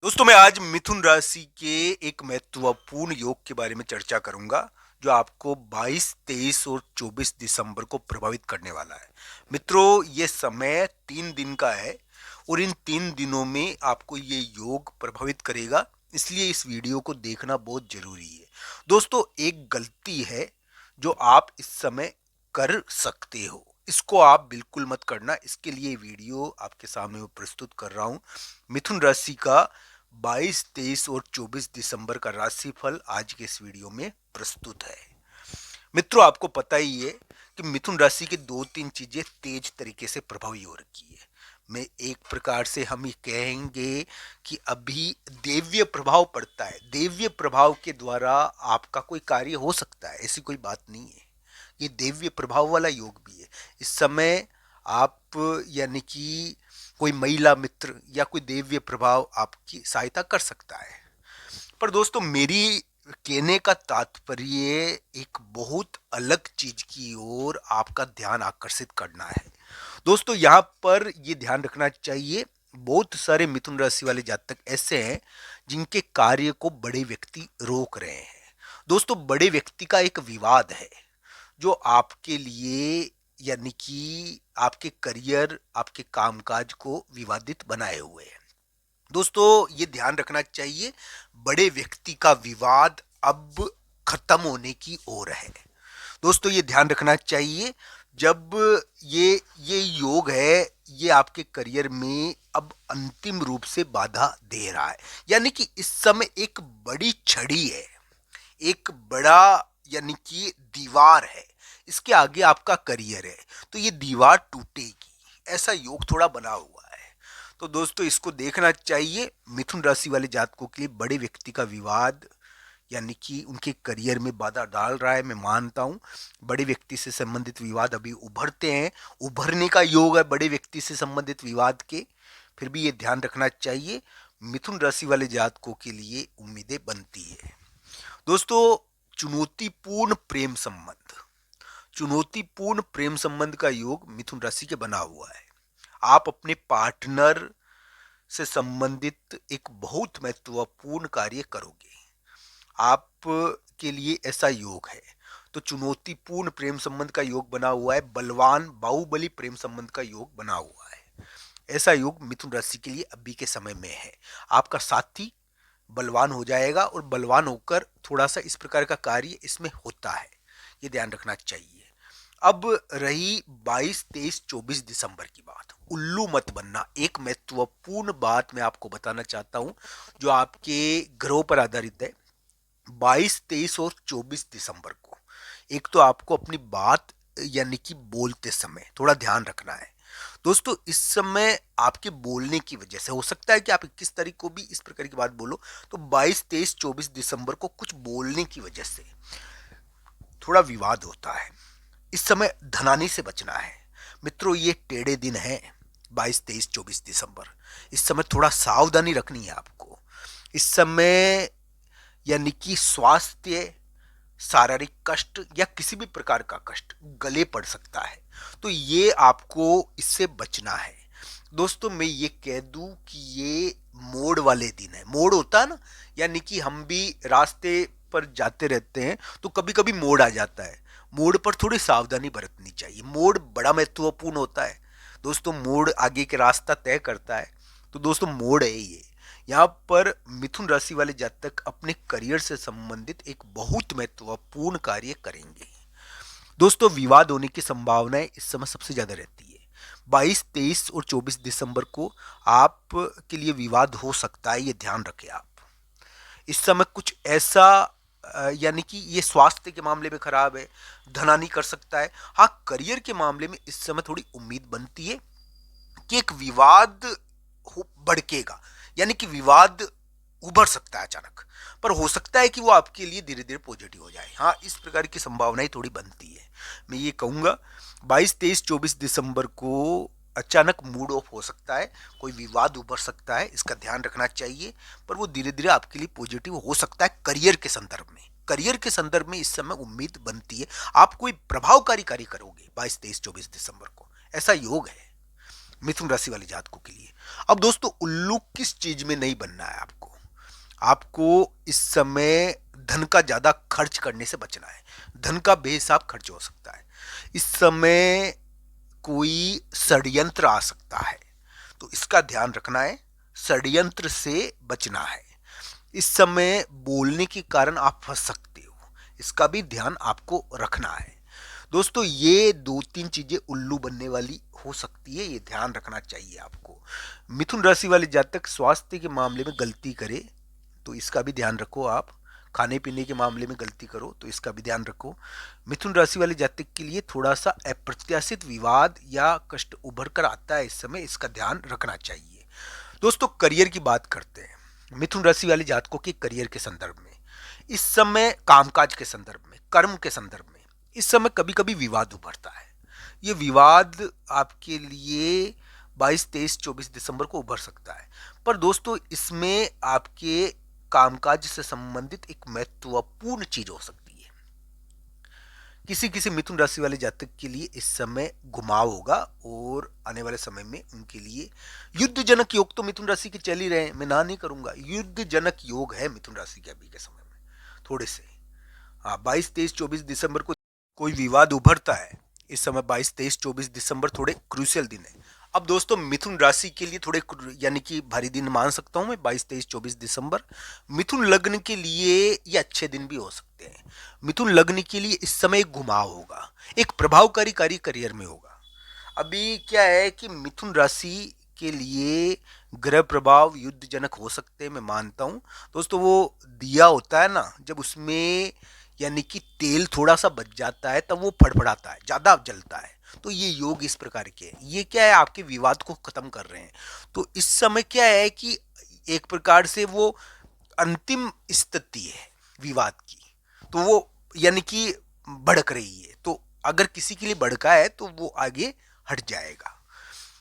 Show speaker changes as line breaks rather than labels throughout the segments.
दोस्तों मैं आज मिथुन राशि के एक महत्वपूर्ण योग के बारे में चर्चा करूंगा जो आपको 22, 23 और 24 दिसंबर को प्रभावित करने वाला है। मित्रों ये समय 3 दिन का है और इन 3 दिनों में आपको ये योग प्रभावित करेगा, इसलिए इस वीडियो को देखना बहुत जरूरी है। दोस्तों एक गलती है जो आप इस समय कर सकते हो, इसको आप बिल्कुल मत करना। इसके लिए वीडियो आपके सामने मैं प्रस्तुत कर रहा हूं। मिथुन राशि का 22, 23 और 24 दिसंबर का राशिफल आज के इस वीडियो में प्रस्तुत है। मित्रों आपको पता ही है कि मिथुन राशि की 2-3 चीजें तेज तरीके से प्रभावी हो रखी है। मैं एक प्रकार से हम ये कहेंगे कि अभी देवीय प्रभाव पड़ता है। देवीय प्रभाव के द्वारा आपका कोई कार्य हो सकता है, ऐसी कोई बात नहीं है। ये देवीय प्रभाव वाला योग भी है। इस समय आप यानी कि कोई महिला मित्र या कोई देवीय प्रभाव आपकी सहायता कर सकता है। पर दोस्तों मेरी कहने का तात्पर्य एक बहुत अलग चीज की ओर आपका ध्यान आकर्षित करना है। दोस्तों यहाँ पर ये ध्यान रखना चाहिए, बहुत सारे मिथुन राशि वाले जातक ऐसे हैं जिनके कार्य को बड़े व्यक्ति रोक रहे हैं। दोस्तों बड़े व्यक्ति का एक विवाद है जो आपके लिए यानी कि आपके करियर, आपके कामकाज को विवादित बनाए हुए हैं। दोस्तों ये ध्यान रखना चाहिए, बड़े व्यक्ति का विवाद अब खत्म होने की ओर है। दोस्तों ये ध्यान रखना चाहिए, जब ये योग है, ये आपके करियर में अब अंतिम रूप से बाधा दे रहा है। यानी कि इस समय एक बड़ी छड़ी है, एक बड़ा यानी कि दीवार है, इसके आगे आपका करियर है, तो ये दीवार टूटेगी, ऐसा योग थोड़ा बना हुआ है। तो दोस्तों इसको देखना चाहिए। मिथुन राशि वाले जातकों के लिए बड़े व्यक्ति का विवाद यानी कि उनके करियर में बाधा डाल रहा है। मैं मानता हूं बड़े व्यक्ति से संबंधित विवाद अभी उभरते हैं, उभरने का योग है बड़े व्यक्ति से संबंधित विवाद के। फिर भी ये ध्यान रखना चाहिए, मिथुन राशि वाले जातकों के लिए उम्मीदें बनती है। दोस्तों चुनौतीपूर्ण प्रेम संबंध, चुनौतीपूर्ण प्रेम संबंध का योग मिथुन राशि के बना हुआ है। आप अपने पार्टनर से संबंधित एक बहुत महत्वपूर्ण कार्य करोगे, आप के लिए ऐसा योग है। तो चुनौतीपूर्ण प्रेम संबंध का योग बना हुआ है, बलवान बाहुबली प्रेम संबंध का योग बना हुआ है। ऐसा योग मिथुन राशि के लिए अभी के समय में है। आपका साथी बलवान हो जाएगा और बलवान होकर थोड़ा सा इस प्रकार का कार्य इसमें होता है, ये ध्यान रखना चाहिए। अब रही 22, 23, 24 दिसंबर की बात, उल्लू मत बनना। एक महत्वपूर्ण बात मैं आपको बताना चाहता हूं जो आपके ग्रहों पर आधारित है। 22, 23 और 24 दिसंबर को एक तो आपको अपनी बात यानी कि बोलते समय थोड़ा ध्यान रखना है। दोस्तों इस समय आपके बोलने की वजह से हो सकता है कि आप 21 तारीख को भी इस प्रकार की बात बोलो, तो 22, 23, 24 दिसंबर को कुछ बोलने की वजह से थोड़ा विवाद होता है। इस समय धनानी से बचना है। मित्रों ये टेढ़े दिन है 22, 23, 24 दिसंबर, इस समय थोड़ा सावधानी रखनी है आपको। इस समय यानी कि स्वास्थ्य, शारीरिक कष्ट या किसी भी प्रकार का कष्ट गले पड़ सकता है, तो ये आपको इससे बचना है। दोस्तों मैं ये कह दूं कि ये मोड़ वाले दिन है। मोड़ होता है ना, यानी कि हम भी रास्ते पर जाते रहते हैं तो कभी कभी मोड़ आ जाता है, मोड़ पर थोड़ी सावधानी बरतनी चाहिए। मोड़ बड़ा महत्वपूर्ण होता है दोस्तों, मोड़ आगे के रास्ता तय करता है। तो दोस्तों मोड़ है ये। यहाँ पर मिथुन राशि वाले जातक अपने करियर से संबंधित एक बहुत महत्वपूर्ण कार्य करेंगे। दोस्तों विवाद होने की संभावनाएं इस समय सबसे ज्यादा रहती है। 22, 23 और 24 दिसंबर को आप के लिए विवाद हो सकता है, ये ध्यान रखें आप। इस समय कुछ ऐसा यानी कि ये स्वास्थ्य के मामले में खराब है, धनानी कर सकता है। हाँ करियर के मामले में इस समय थोड़ी उम्मीद बनती है कि एक विवाद भड़केगा, यानी कि विवाद उभर सकता है अचानक, पर हो सकता है कि वो आपके लिए धीरे धीरे पॉजिटिव हो जाए। हाँ इस प्रकार की संभावनाएं थोड़ी बनती है। मैं ये कहूंगा 22, 23, 24 दिसंबर को अचानक मूड ऑफ हो सकता है, कोई विवाद उभर सकता है, इसका ध्यान रखना चाहिए। पर वो धीरे धीरे आपके लिए पॉजिटिव हो सकता है करियर के संदर्भ में। करियर के संदर्भ में इस समय उम्मीद बनती है, आप कोई प्रभावकारी कार्य करोगे 22, 23, 24 दिसंबर को, ऐसा योग है। मिथुन राशि वाले जातकों के लिए। अब दोस्तों उल्लू किस चीज में नहीं बनना है आपको। आपको इस समय धन का ज्यादा खर्च करने से बचना है। धन का बेहिसाब खर्च हो सकता है इस समय। कोई षड्यंत्र आ सकता है तो इसका ध्यान रखना है। षड्यंत्र से बचना है। इस समय बोलने के कारण आप फंस सकते हो, इसका भी ध्यान आपको रखना है। दोस्तों ये दो तीन चीजें उल्लू बनने वाली हो सकती है, ये ध्यान रखना चाहिए आपको। मिथुन राशि वाले जातक स्वास्थ्य के मामले में गलती करे तो इसका भी ध्यान रखो आप। खाने पीने के मामले में गलती करो तो इसका भी ध्यान रखो। मिथुन राशि वाले जातक के लिए थोड़ा सा अप्रत्याशित विवाद या कष्ट उभर कर आता है इस समय, इसका ध्यान रखना चाहिए। दोस्तों करियर की बात करते हैं। मिथुन राशि वाले जातकों के करियर के संदर्भ में इस समय, कामकाज के संदर्भ में, कर्म के संदर्भ में इस समय कभी कभी विवाद उभरता है। ये विवाद आपके लिए 22, 23, 24 दिसंबर को उभर सकता है। पर दोस्तों इसमें आपके कामकाज से संबंधित एक महत्वपूर्ण चीज हो सकती है। किसी किसी मिथुन राशि वाले जातक के लिए इस समय घुमाव होगा और आने वाले समय में उनके लिए युद्ध जनक योग तो मिथुन राशि के चल ही रहे हैं, मैं ना नहीं करूंगा। युद्ध जनक योग है मिथुन राशि के अभी के समय में थोड़े से। हाँ 22, 23, 24 दिसंबर को कोई विवाद उभरता है इस समय। 22, 23, 24 दिसंबर थोड़े क्रूशियल दिन है। अब दोस्तों मिथुन राशि के लिए थोड़े यानी कि भारी दिन मान सकता हूं मैं 22, 23, 24 दिसंबर। मिथुन लग्न के लिए ये अच्छे दिन भी हो सकते हैं। मिथुन लग्न के लिए इस समय एक घुमाव होगा, एक प्रभावकारी कार्य करियर में होगा। अभी क्या है कि मिथुन राशि के लिए ग्रह प्रभाव युद्धजनक हो सकते हैं, मैं मानता हूं। दोस्तों वो दिया होता है ना, जब उसमें यानी कि तेल थोड़ा सा बच जाता है तब वो फड़फड़ाता है, ज्यादा जलता है। तो ये योग इस प्रकार के हैं। ये क्या है, आपके विवाद को खत्म कर रहे हैं। तो इस समय क्या है कि एक प्रकार से वो अंतिम स्थिति है विवाद की, तो वो यानी कि भड़क रही है। तो अगर किसी के लिए भड़का है तो वो आगे हट जाएगा।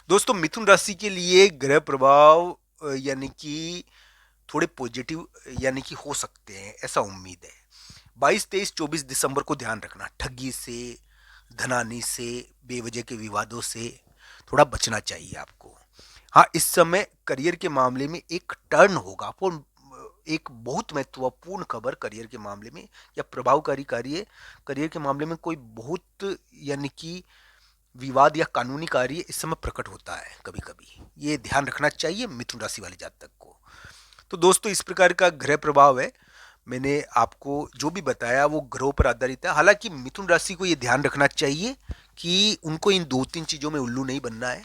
दोस्तों मिथुन राशि के लिए ग्रह प्रभाव यानी कि थोड़े पॉजिटिव यानी कि हो सकते हैं, ऐसा उम्मीद है। 22, 23, 24 दिसंबर को ध्यान रखना, ठगी से, धनानी से, बेवजह के विवादों से थोड़ा बचना चाहिए आपको। हाँ इस समय करियर के मामले में एक टर्न होगा, आपको एक बहुत महत्वपूर्ण खबर करियर के मामले में या प्रभावकारी कार्य करियर के मामले में कोई बहुत यानी कि विवाद या कानूनी कार्य इस समय प्रकट होता है कभी कभी, ये ध्यान रखना चाहिए मिथुन राशि वाले जातक को। तो दोस्तों इस प्रकार का ग्रह प्रभाव है। मैंने आपको जो भी बताया वो ग्रहों पर आधारित है। हालांकि मिथुन राशि को ये ध्यान रखना चाहिए कि उनको इन दो तीन चीजों में उल्लू नहीं बनना है,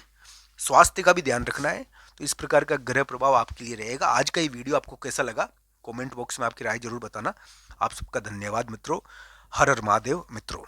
स्वास्थ्य का भी ध्यान रखना है। तो इस प्रकार का ग्रह प्रभाव आपके लिए रहेगा। आज का ये वीडियो आपको कैसा लगा कमेंट बॉक्स में आपकी राय जरूर बताना। आप सबका धन्यवाद मित्रों। हर हर महादेव मित्रों।